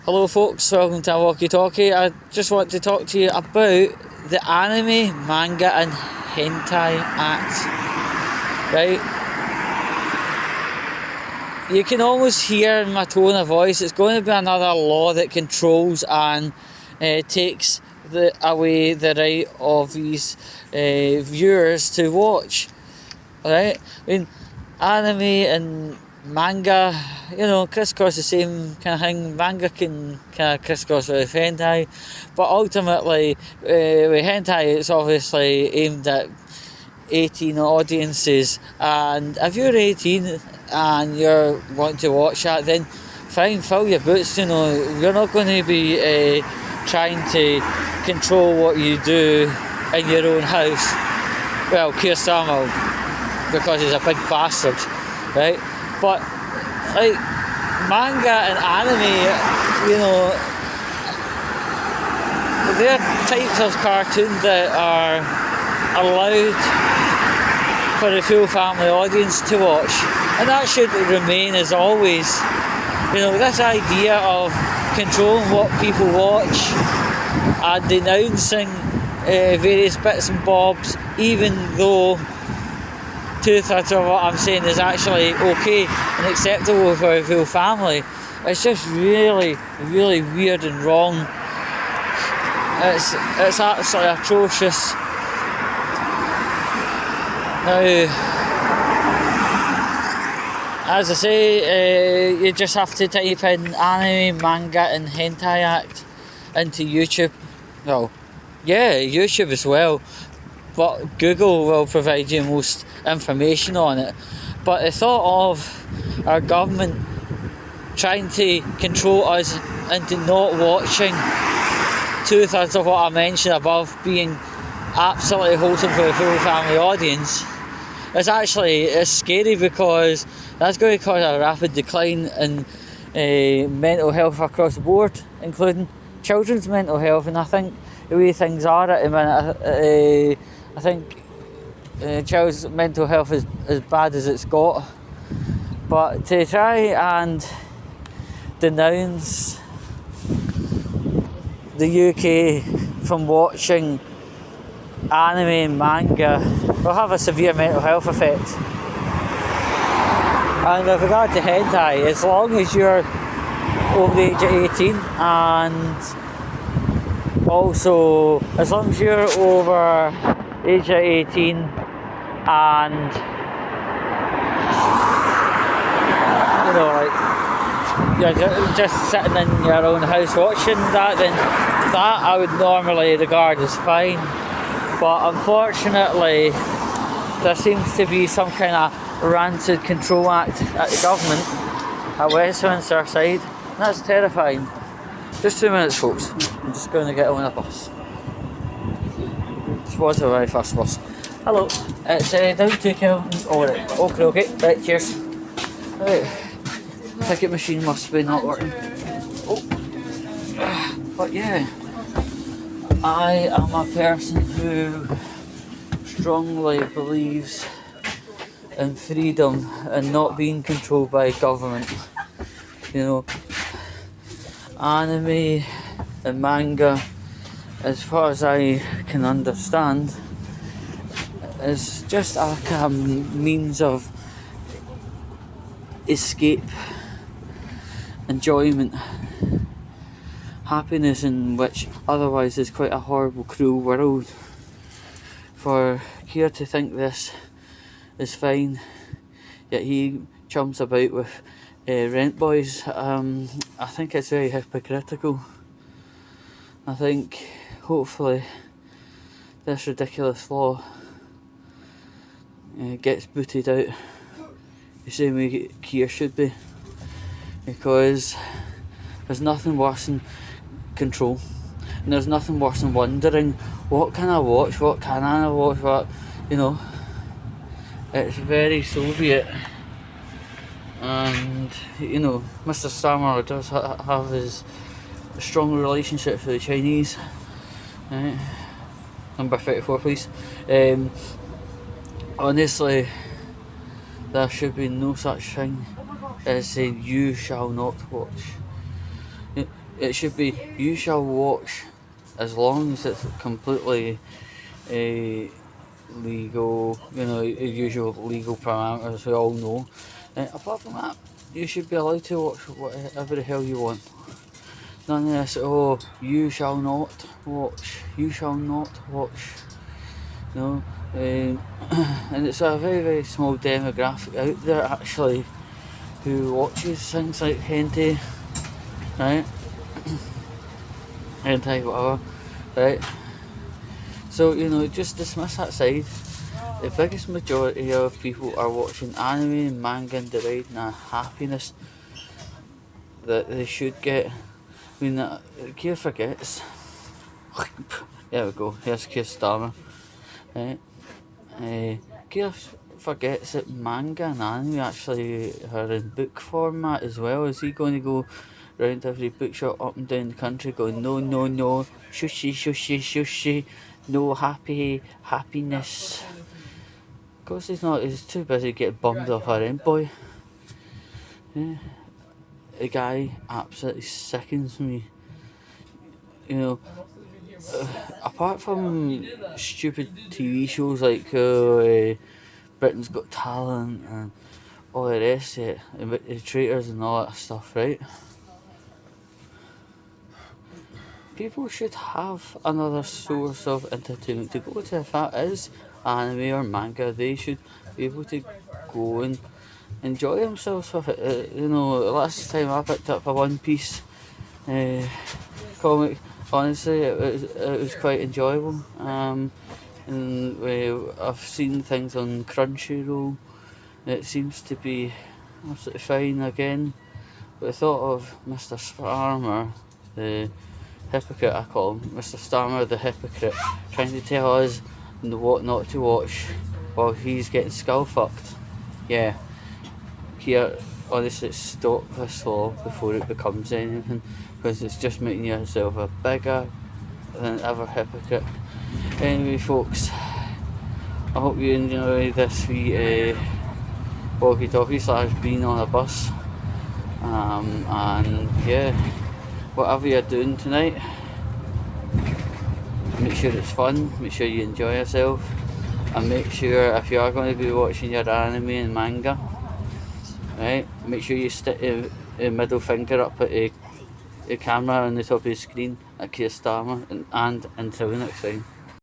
Hello folks, welcome to Walkie Talkie. I just want to talk to you about the anime, manga and hentai act. Right? You can almost hear in my tone of voice, it's going to be another law that controls and takes away the right of these viewers to watch. Right? I mean, anime and manga, crisscross the same kind of thing. Manga can kind of crisscross with hentai, but ultimately, with hentai, it's obviously aimed at 18 audiences. And if you're 18 and you're wanting to watch that, then fine, fill your boots. You're not going to be trying to control what you do in your own house. Well, Keir Starmer, because he's a big bastard, right? But like manga and anime, they're types of cartoons that are allowed for the full family audience to watch, and that should remain as always. This idea of controlling what people watch and denouncing various bits and bobs, even though two-thirds of what I'm saying is actually okay and acceptable for a full family, it's just really, really weird and wrong. It's absolutely atrocious. Now, as I say, you just have to type in anime, manga and hentai act into YouTube. Well, yeah, YouTube as well, but Google will provide you most information on it. But the thought of our government trying to control us into not watching two-thirds of what I mentioned above being absolutely wholesome for the full family audience is scary, because that's going to cause a rapid decline in mental health across the board, including children's mental health. And I think the way things are at the minute, I think child's mental health is as bad as it's got. But to try and denounce the UK from watching anime and manga will have a severe mental health effect. And with regard to hentai, as long as you're over the age of 18, and also as long as you're over the age of 18 and you're just sitting in your own house watching that, then that I would normally regard as fine. But unfortunately, there seems to be some kind of rancid control act at the government at Westminster side, and that's terrifying. Just 2 minutes, folks. I'm just going to get on a bus. This was the very first bus. Hello, it's down to Kelvin. Oh, right. Okay, right, cheers. Right. Ticket machine must be not working. But yeah, I am a person who strongly believes in freedom and not being controlled by government. Anime and manga, as far as I can understand, is just a kind of means of escape, enjoyment, happiness, in which otherwise is quite a horrible, cruel world. For Keir to think this is fine, yet he chums about with rent boys, I think it's very hypocritical. I think hopefully this ridiculous law gets booted out the same way Keir should be, because there's nothing worse than control, and there's nothing worse than wondering what can I watch, what it's very Soviet. And Mr. Starmer does have his strong relationships with the Chinese. Right. Number 34, please. Honestly, there should be no such thing as saying you shall not watch. It should be you shall watch as long as it's completely legal, usual legal parameters we all know. Apart from that, you should be allowed to watch whatever the hell you want. None of this, oh, you shall not watch, you shall not watch. No, and it's a very, very small demographic out there actually who watches things like hentai, right? Hentai, whatever, right? So, just dismiss that side. The biggest majority of people are watching anime and manga and deriving the happiness that they should get. I mean, Keir forgets. There we go, here's Keir Starmer. Right? Keir forgets that manga and anime actually are in book format as well. Is he going to go round every bookshop up and down the country going, no, no, no, shushi, shushi, shushi, no happiness? Of course he's not, he's too busy getting bummed off our end boy. Yeah. The guy absolutely sickens me. Apart from stupid TV shows like Britain's Got Talent and all the rest of it, the traitors and all that stuff, right? People should have another source of entertainment to go to. If that is anime or manga, they should be able to go and enjoy themselves with it. Last time I picked up a One Piece comic, honestly, it was quite enjoyable. And I've seen things on Crunchyroll. It seems to be absolutely fine again. But the thought of Mr. Starmer, the hypocrite I call him, Mr. Starmer the hypocrite, trying to tell us what not to watch while he's getting skull fucked. Yeah, here, honestly, stop this law before it becomes anything, because it's just making yourself a bigger than ever hypocrite. Anyway, folks, I hope you enjoy this wee walkie talkie / being on a bus. And yeah, whatever you're doing tonight, make sure it's fun, make sure you enjoy yourself, and make sure if you are going to be watching your anime and manga, right, make sure you stick the middle finger up at the camera on the top of the screen at Keir Starmer, and until the next time.